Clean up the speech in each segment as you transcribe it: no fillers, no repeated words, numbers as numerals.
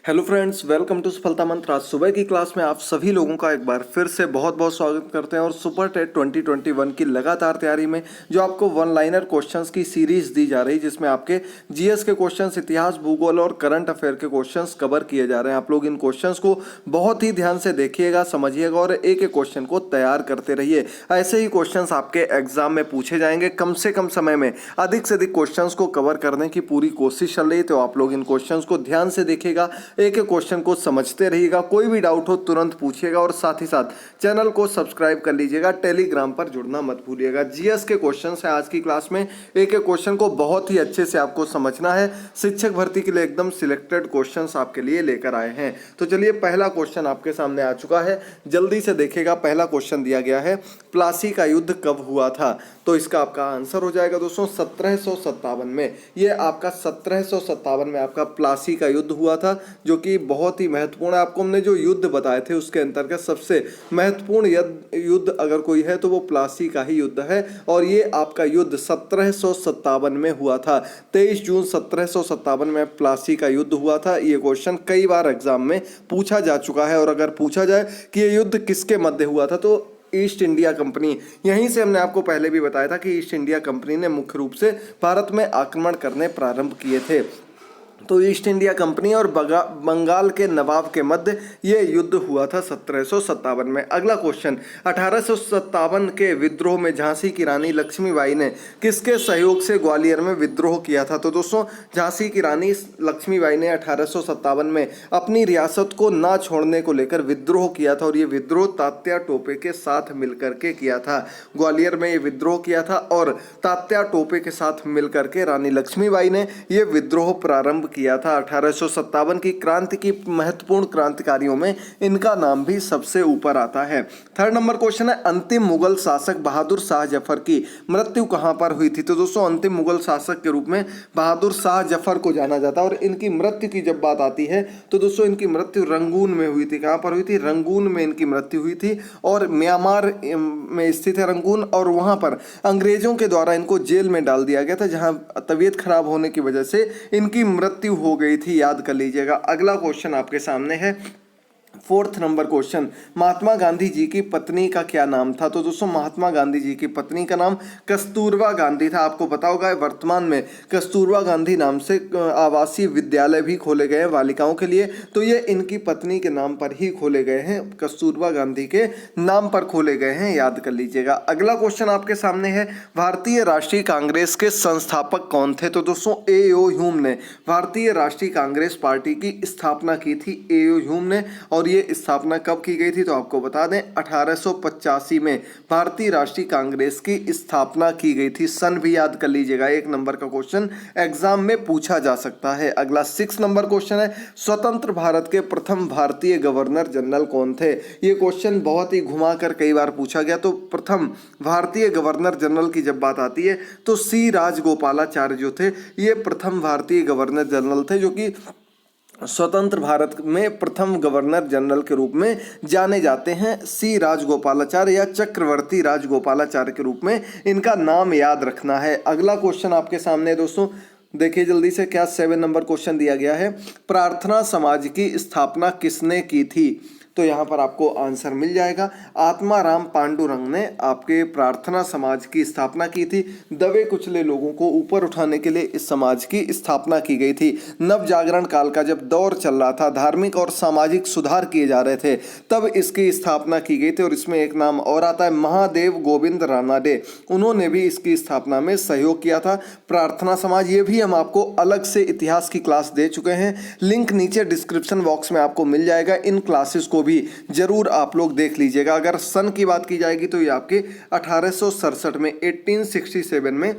Hello friends, welcome to सफलता मंत्र। आज सुबह की क्लास में आप सभी लोगों का एक बार फिर से बहुत बहुत स्वागत करते हैं। और सुपर टेट 2021 की लगातार तैयारी में जो आपको वन लाइनर क्वेश्चंस की सीरीज दी जा रही है, जिसमें आपके जीएस के क्वेश्चंस, इतिहास, भूगोल और करंट अफेयर के क्वेश्चंस कवर किए जा रहे हैं। आप लोग इन क्वेश्चंस को बहुत ही ध्यान से देखिएगा, समझिएगा और एक एक क्वेश्चन को तैयार करते रहिए। ऐसे ही क्वेश्चन आपके एग्जाम में पूछे जाएंगे। कम से कम समय में अधिक से अधिक क्वेश्चन को कवर करने की पूरी कोशिश चल रही है, तो आप लोग इन क्वेश्चन को ध्यान से देखिएगा, एक एक क्वेश्चन को समझते रहिएगा। कोई भी डाउट हो तुरंत पूछिएगा और साथ ही साथ चैनल को सब्सक्राइब कर लीजिएगा। टेलीग्राम पर जुड़ना मत भूलिएगा। जीएस के क्वेश्चन है आज की क्लास में, एक एक क्वेश्चन को बहुत ही अच्छे से आपको समझना है। शिक्षक भर्ती के लिए एकदम सिलेक्टेड क्वेश्चन आपके लिए लेकर आए हैं। तो चलिए, पहला क्वेश्चन आपके सामने आ चुका है, जल्दी से देखिएगा। पहला क्वेश्चन दिया गया है, प्लासी का युद्ध कब हुआ था? तो इसका आपका आंसर हो जाएगा दोस्तों 1757 में। ये आपका 1757 में आपका प्लासी का युद्ध हुआ था, जो कि बहुत ही महत्वपूर्ण है। आपको हमने जो युद्ध बताए थे उसके अंतर्गत सबसे महत्वपूर्ण युद्ध अगर कोई है तो वो प्लासी का ही युद्ध है। और ये आपका युद्ध 1757 में हुआ था। 23 जून 1757 में प्लासी का युद्ध हुआ था। ये क्वेश्चन कई बार एग्जाम में पूछा जा चुका है। और अगर पूछा जाए कि ये युद्ध किसके मध्य हुआ था, तो ईस्ट इंडिया कंपनी, यहीं से हमने आपको पहले भी बताया था कि ईस्ट इंडिया कंपनी ने मुख्य रूप से भारत में आक्रमण करने प्रारंभ किए थे। तो ईस्ट इंडिया कंपनी और बंगाल के नवाब के मध्य ये युद्ध हुआ था 1757 में। अगला क्वेश्चन, 1857 के विद्रोह में झांसी की रानी लक्ष्मीबाई ने किसके सहयोग से ग्वालियर में विद्रोह किया था? तो दोस्तों, झांसी की रानी लक्ष्मीबाई ने 1857 में अपनी रियासत को ना छोड़ने को लेकर विद्रोह किया था। और ये विद्रोह तात्या टोपे के साथ मिलकर के किया था। ग्वालियर में ये विद्रोह किया था और तात्या टोपे के साथ मिलकर के रानी लक्ष्मीबाई ने ये विद्रोह प्रारंभ किया था। 1857 की क्रांति की महत्वपूर्ण क्रांतिकारियों में इनका नाम भी सबसे ऊपर आता है। थर्ड नंबर क्वेश्चन है, अंतिम मुगल शासक बहादुर शाह जफर की मृत्यु कहां पर हुई थी? तो दोस्तों, अंतिम मुगल शासक के रूप में बहादुर शाह जफर को जाना जाता है। और इनकी मृत्यु की जब बात आती है तो दोस्तों, इनकी मृत्यु रंगून में हुई थी। कहां पर हुई थी? रंगून में इनकी मृत्यु हुई थी। और म्यांमार में स्थित है रंगून, और वहां पर अंग्रेजों के द्वारा इनको जेल में डाल दिया गया था, जहां तबीयत खराब होने की वजह से इनकी मृत्यु हो गई थी। याद कर लीजिएगा। अगला क्वेश्चन आपके सामने है, fourth number question, Mahatma Gandhi ji की पत्नी का क्या नाम था? तो दोस्तों, महात्मा गांधी जी की पत्नी का नाम कस्तूरबा गांधी था। आपको पता होगा वर्तमान में कस्तूरबा गांधी नाम से आवासीय विद्यालय भी खोले गए हैं बालिकाओं के लिए। तो ये इनकी पत्नी के नाम पर ही खोले गए हैं, कस्तूरबा गांधी के नाम पर खोले गए हैं। याद कर लीजिएगा। अगला क्वेश्चन आपके सामने है, भारतीय राष्ट्रीय कांग्रेस के संस्थापक कौन थे? तो दोस्तों, ए.ओ. ह्यूम ने भारतीय राष्ट्रीय कांग्रेस पार्टी की स्थापना की थी। ए.ओ. ह्यूम ने। और ये स्थापना कब की गई थी? तो आपको बता दें 1885 में भारतीय राष्ट्रीय कांग्रेस की स्थापना की गई थी। सन भी याद कर लीजिएगा। एक नंबर का क्वेश्चन एग्जाम में पूछा जा सकता है। अगला 6 नंबर क्वेश्चन है, स्वतंत्र भारत के प्रथम भारतीय गवर्नर जनरल कौन थे? ये क्वेश्चन बहुत ही घुमाकर कई बार पूछा गया। तो प्रथम भारतीय गवर्नर जनरल की जब बात आती है तो सी राजगोपालाचार्य जो थे, ये प्रथम भारतीय गवर्नर जनरल थे, जो कि स्वतंत्र भारत में प्रथम गवर्नर जनरल के रूप में जाने जाते हैं। सी राजगोपालाचार्य या चक्रवर्ती राजगोपालाचार्य के रूप में इनका नाम याद रखना है। अगला क्वेश्चन आपके सामने दोस्तों, देखिए जल्दी से, क्या 7 नंबर क्वेश्चन दिया गया है, प्रार्थना समाज की स्थापना किसने की थी? तो यहाँ पर आपको आंसर मिल जाएगा। आत्माराम पांडुरंग ने आपके प्रार्थना समाज की स्थापना की थी। दबे कुचले लोगों को ऊपर उठाने के लिए इस समाज की स्थापना की गई थी। नव जागरण काल का जब दौर चल रहा था, धार्मिक और सामाजिक सुधार किए जा रहे थे, तब इसकी स्थापना की गई थी। और इसमें एक नाम और आता है, महादेव गोविंद रानाडे। उन्होंने भी इसकी स्थापना में सहयोग किया था। प्रार्थना समाज, ये भी हम आपको अलग से इतिहास की क्लास दे चुके हैं। लिंक नीचे डिस्क्रिप्शन बॉक्स में आपको मिल जाएगा। इन क्लासेस को भी जरूर आप लोग देख लीजिएगा। अगर सन की बात की जाएगी तो ये आपके 1867 में 1867 में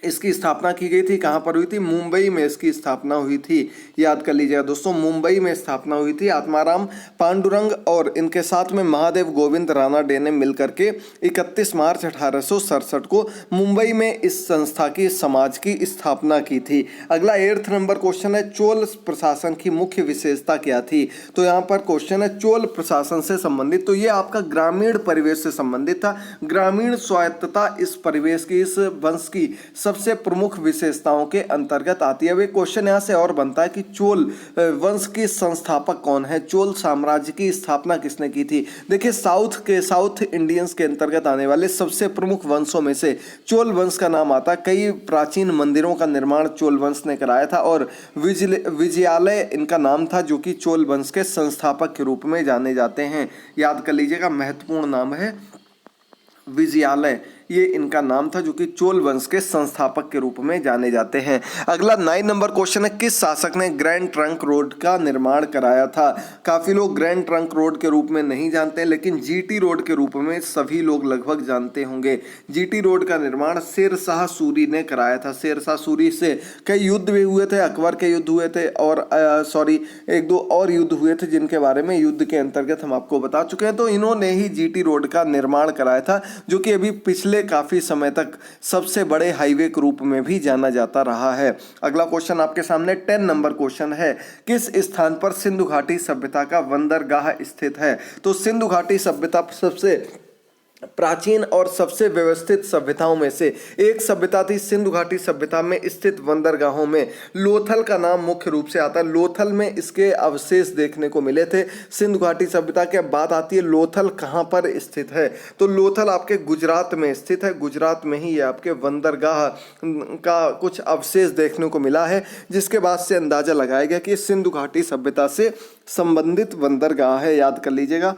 इसकी स्थापना की गई थी। कहां पर हुई थी? मुंबई में इसकी स्थापना हुई थी। याद कर लीजिएगा दोस्तों, मुंबई में स्थापना हुई थी। आत्माराम पांडुरंग और इनके साथ में महादेव गोविंद रानाडे ने मिलकर के 31 मार्च 1867 को मुंबई में इस संस्था की समाज की स्थापना की थी। अगला 8 नंबर क्वेश्चन है, चोल प्रशासन की मुख्य विशेषता क्या थी? तो यहाँ पर क्वेश्चन है चोल प्रशासन से संबंधित। तो ये आपका ग्रामीण परिवेश से संबंधित था। ग्रामीण स्वायत्तता इस परिवेश की, इस वंश की सबसे प्रमुख विशेषताओं के अंतर्गत आती है। अब एक क्वेश्चन यहाँ से और बनता है कि चोल वंश के संस्थापक कौन है, चोल साम्राज्य की स्थापना किसने की थी। देखिए साउथ इंडियंस के अंतर्गत आने वाले सबसे प्रमुख वंशों में से चोल वंश का नाम आता है। कई प्राचीन मंदिरों का निर्माण चोल वंश ने कराया था और विजयालय इनका नाम था, जो कि चोल वंश के संस्थापक के रूप में जाने जाते हैं। याद कर लीजिएगा, महत्वपूर्ण नाम है विजयालय, ये इनका नाम था, जो कि चोल वंश के संस्थापक के रूप में जाने जाते हैं। अगला 9 नंबर क्वेश्चन है, किस शासक ने ग्रैंड ट्रंक रोड का निर्माण कराया था। काफी लोग ग्रैंड ट्रंक रोड के रूप में नहीं जानते, लेकिन जीटी रोड के रूप में सभी लोग लगभग जानते होंगे। जीटी रोड का निर्माण शेर शाह सूरी ने कराया था। शेर शाह सूरी से कई युद्ध भी हुए थे, अकबर के युद्ध हुए थे और एक दो और युद्ध हुए थे, जिनके बारे में युद्ध के अंतर्गत हम आपको बता चुके हैं। तो इन्होंने ही जीटी रोड का निर्माण कराया था, जो कि अभी पिछले काफी समय तक सबसे बड़े हाईवे के रूप में भी जाना जाता रहा है। अगला क्वेश्चन आपके सामने 10 नंबर क्वेश्चन है, किस स्थान पर सिंधु घाटी सभ्यता का बंदरगाह स्थित है। तो सिंधु घाटी सभ्यता सबसे प्राचीन और सबसे व्यवस्थित सभ्यताओं में से एक सभ्यता थी। सिंधु घाटी सभ्यता में स्थित बंदरगाहों में लोथल का नाम मुख्य रूप से आता है। लोथल में इसके अवशेष देखने को मिले थे सिंधु घाटी सभ्यता के। अब बात आती है लोथल कहाँ पर स्थित है, तो लोथल आपके गुजरात में स्थित है। गुजरात में ही ये आपके बंदरगाह का कुछ अवशेष देखने को मिला है, जिसके बाद से अंदाजा लगाया गया कि सिंधु घाटी सभ्यता से संबंधित बंदरगाह है। याद कर लीजिएगा,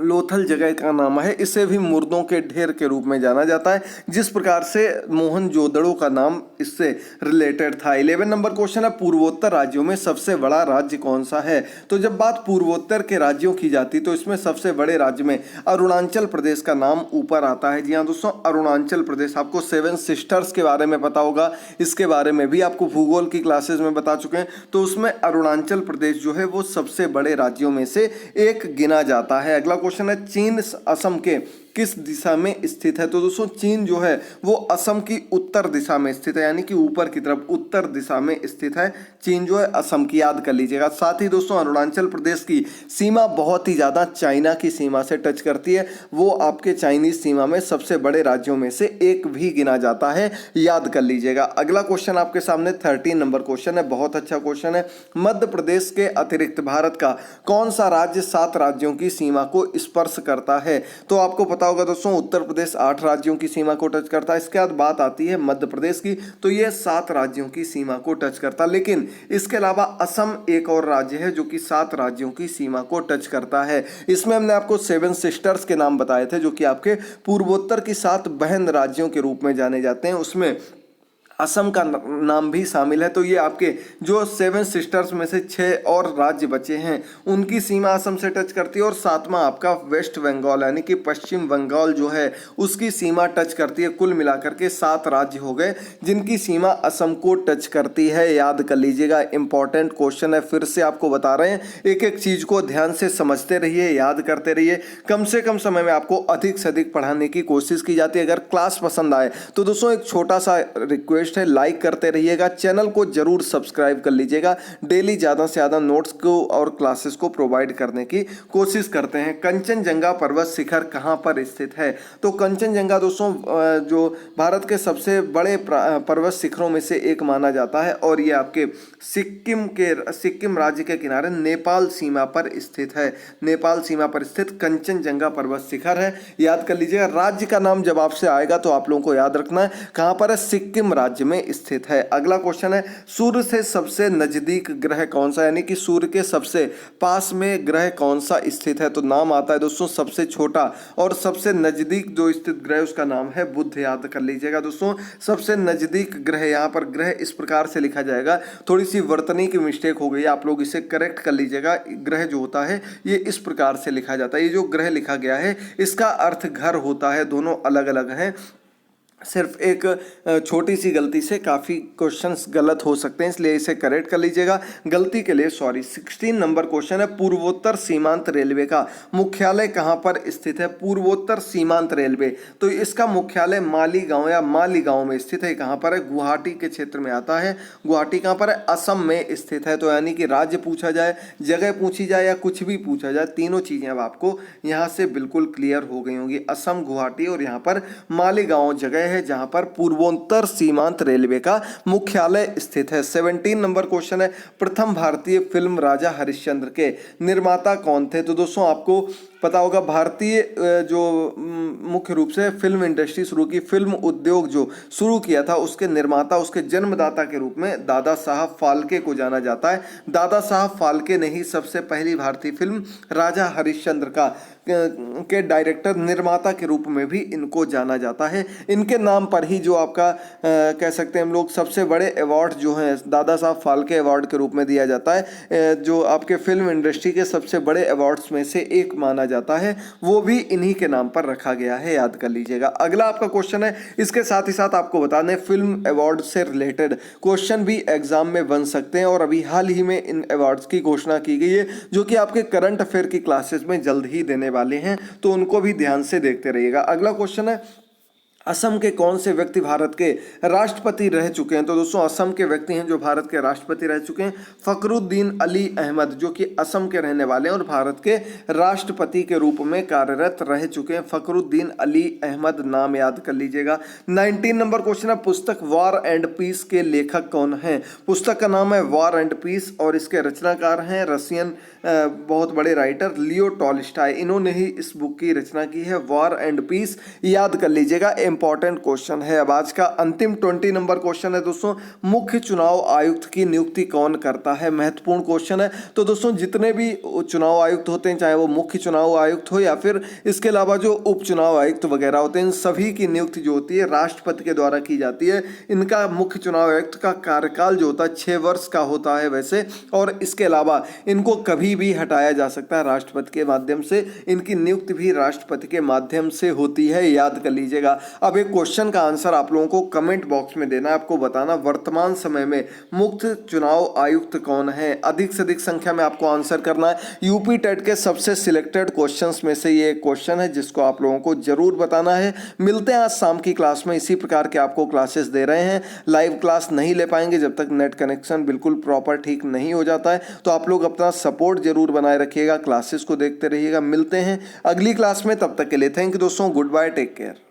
लोथल जगह का नाम है। इसे भी मुर्दों के ढेर के रूप में जाना जाता है, जिस प्रकार से मोहनजोदड़ो का नाम इससे रिलेटेड था। 11 नंबर क्वेश्चन है, पूर्वोत्तर राज्यों में सबसे बड़ा राज्य कौन सा है। तो जब बात पूर्वोत्तर के राज्यों की जाती तो इसमें सबसे बड़े राज्य में अरुणाचल प्रदेश का नाम ऊपर आता है। जी हाँ दोस्तों, अरुणाचल प्रदेश। आपको 7 सिस्टर्स के बारे में पता होगा, इसके बारे में भी आपको भूगोल की क्लासेस में बता चुके हैं। तो उसमें अरुणाचल प्रदेश जो है वो सबसे बड़े राज्यों में से एक गिना जाता है। अगला क्वेश्चन है, चीन असम के किस दिशा में स्थित है। तो दोस्तों चीन जो है वो असम की उत्तर दिशा में स्थित है, यानी कि ऊपर की तरफ उत्तर दिशा में स्थित है चीन जो है असम की। याद कर लीजिएगा। साथ ही दोस्तों अरुणाचल प्रदेश की सीमा बहुत ही ज़्यादा चाइना की सीमा से टच करती है। वो आपके चाइनीज सीमा में सबसे बड़े राज्यों में से एक भी गिना जाता है। याद कर लीजिएगा। अगला क्वेश्चन आपके सामने 13 नंबर क्वेश्चन है, बहुत अच्छा क्वेश्चन है। मध्य प्रदेश के अतिरिक्त भारत का कौन सा राज्य 7 राज्यों की सीमा को स्पर्श करता है। तो आपको पता होगा दोस्तों, उत्तर प्रदेश 8 राज्यों की सीमा को टच करता है। इसके बाद बात आती है मध्य प्रदेश की, तो ये 7 राज्यों की सीमा को टच करता है। लेकिन इसके अलावा असम एक और राज्य है जो कि 7 राज्यों की सीमा को टच करता है। इसमें हमने आपको 7 सिस्टर्स के नाम बताए थे, जो कि आपके पूर्वोत्तर की 7 बहन राज्यों के रूप में जाने जाते हैं। उसमें असम का नाम भी शामिल है। तो ये आपके जो 7 सिस्टर्स में से 6 और राज्य बचे हैं, उनकी सीमा असम से टच करती है। और 7वां आपका वेस्ट बंगाल यानी कि पश्चिम बंगाल जो है उसकी सीमा टच करती है। कुल मिलाकर के 7 राज्य हो गए जिनकी सीमा असम को टच करती है। याद कर लीजिएगा, इंपॉर्टेंट क्वेश्चन है, फिर से आपको बता रहे हैं। एक एक चीज को ध्यान से समझते रहिए, याद करते रहिए। कम से कम समय में आपको अधिक से अधिक पढ़ाने की कोशिश की जाती है। अगर क्लास पसंद आए तो दोस्तों एक छोटा सा रिक्वेस्ट है, लाइक करते रहिएगा, चैनल को जरूर सब्सक्राइब कर लीजिएगा। डेली ज्यादा से ज्यादा नोट्स को और क्लासेस को प्रोवाइड करने की कोशिश करते हैं। कंचनजंगा पर्वत शिखर कहां पर स्थित है। तो कंचनजंगा दोस्तों जो भारत के सबसे बड़े पर्वत शिखरों में से एक माना जाता है और ये आपके सिक्किम राज्य के किनारे नेपाल सीमा पर स्थित है। नेपाल सीमा पर स्थित कंचनजंगा पर्वत शिखर है। याद कर लीजिएगा। राज्य का नाम जब आपसे आएगा तो आप लोगों को याद रखना है कहां पर है, सिक्किम राज्य में स्थित है। अगला क्वेश्चन है, सूर्य से सबसे नजदीक ग्रह कौन सा, यानी कि सूर्य के सबसे पास में ग्रह कौन सा स्थित है। तो नाम आता है दोस्तों सबसे छोटा और सबसे नजदीक जो स्थित ग्रह उसका नाम है बुध। याद कर लीजिएगा दोस्तों, सबसे नजदीक ग्रह, यहां पर ग्रह इस प्रकार से लिखा जाएगा। थोड़ी सी वर्तनी की मिस्टेक हो गई, आप लोग इसे करेक्ट कर लीजिएगा। ग्रह जो होता है ये इस प्रकार से लिखा जाता है। ये जो ग्रह लिखा गया है इसका अर्थ घर होता है, दोनों अलग अलग हैं। सिर्फ एक छोटी सी गलती से काफ़ी क्वेश्चंस गलत हो सकते हैं, इसलिए इसे करेक्ट कर लीजिएगा। गलती के लिए सॉरी। 16 नंबर क्वेश्चन है, पूर्वोत्तर सीमांत रेलवे का मुख्यालय कहां पर स्थित है। पूर्वोत्तर सीमांत रेलवे, तो इसका मुख्यालय मालीगांव या मालीगांव में स्थित है। कहां पर है, गुवाहाटी के क्षेत्र में आता है। गुवाहाटी कहां पर है, असम में स्थित है। तो यानी कि राज्य पूछा जाए, जगह पूछी जाए या कुछ भी पूछा जाए, तीनों चीजें अब आपको यहां से बिल्कुल क्लियर हो गई होंगी। असम, गुवाहाटी और यहाँ पर मालीगांव जगह मुख्यालय है जहां पर पूर्वोत्तर सीमांत रेलवे का मुख्यालय स्थित है। 17 नंबर क्वेश्चन है, प्रथम भारतीय फिल्म राजा हरिश्चंद्र के निर्माता कौन थे? तो दोस्तों आपको पता होगा, भारतीय जो मुख्य रूप से फिल्म इंडस्ट्री शुरू की, फिल्म उद्योग जो शुरू किया था, उसके निर्माता, उसके जन्मदाता के रूप में दादा साहब फाल्के को जाना जाता है। दादा साहब फाल्के ने ही सबसे पहली भारतीय फिल्म राजा हरिश्चंद्र के डायरेक्टर, निर्माता के रूप में भी इनको जाना जाता है। इनके नाम पर ही जो आपका कह सकते हैं हम लोग सबसे बड़े अवार्ड जो हैं दादा साहब फाल्के अवार्ड के रूप में दिया जाता है, जो आपके फिल्म इंडस्ट्री के सबसे बड़े अवार्ड्स में से एक माना जाता है, वो भी इन्हीं के नाम पर रखा गया है, याद कर लीजिएगा। अगला आपका क्वेश्चन है, इसके साथ ही साथ आपको बता दें फिल्म अवार्ड से रिलेटेड क्वेश्चन भी एग्जाम में बन सकते हैं और अभी हाल ही में इन अवार्ड्स की घोषणा की गई है जो कि आपके करंट अफेयर की क्लासेस में जल्द ही देने वाले हैं, तो उनको भी ध्यान से देखते रहिएगा। अगला क्वेश्चन है, असम के कौन से व्यक्ति भारत के राष्ट्रपति रह चुके हैं? तो दोस्तों असम के व्यक्ति हैं जो भारत के राष्ट्रपति रह चुके हैं, फखरुद्दीन अली अहमद, जो कि असम के रहने वाले हैं और भारत के राष्ट्रपति के रूप में कार्यरत रह चुके हैं। फखरुद्दीन अली अहमद नाम याद कर लीजिएगा। 19 नंबर क्वेश्चन है, पुस्तक वॉर एंड पीस के लेखक कौन हैं? पुस्तक का नाम है वॉर एंड पीस और इसके रचनाकार हैं रशियन बहुत बड़े राइटर लियो टॉल्स्टॉय। इन्होंने ही इस बुक की रचना की है, वॉर एंड पीस, याद कर लीजिएगा, इंपॉर्टेंट क्वेश्चन है। अब आज का अंतिम 20 नंबर क्वेश्चन है दोस्तों, मुख्य चुनाव आयुक्त की नियुक्ति कौन करता है? महत्वपूर्ण क्वेश्चन है। तो दोस्तों जितने भी चुनाव आयुक्त होते हैं, चाहे वो मुख्य चुनाव आयुक्त हो या फिर इसके अलावा जो उप चुनाव आयुक्त वगैरह होते हैं, इन सभी की नियुक्ति जो होती है राष्ट्रपति के द्वारा की जाती है। इनका मुख्य चुनाव आयुक्त का कार्यकाल जो होता है 6 वर्ष का होता है वैसे, और इसके अलावा इनको कभी भी हटाया जा सकता है राष्ट्रपति के माध्यम से। इनकी नियुक्ति भी राष्ट्रपति के माध्यम से होती है, याद कर लीजिएगा। अब एक क्वेश्चन का आंसर आप लोगों को कमेंट बॉक्स में देना है, आपको बताना वर्तमान समय में मुख्य चुनाव आयुक्त कौन है। अधिक से अधिक संख्या में आपको आंसर करना है। यूपी टेट के सबसे सिलेक्टेड क्वेश्चंस में से ये एक क्वेश्चन है जिसको आप लोगों को जरूर बताना है। मिलते हैं आज शाम की क्लास में, इसी प्रकार के आपको क्लासेस दे रहे हैं। लाइव क्लास नहीं ले पाएंगे जब तक नेट कनेक्शन बिल्कुल प्रॉपर ठीक नहीं हो जाता है, तो आप लोग अपना सपोर्ट जरूर बनाए रखिएगा, क्लासेस को देखते रहिएगा। मिलते हैं अगली क्लास में, तब तक के लिए थैंक यू दोस्तों, गुड बाय, टेक केयर।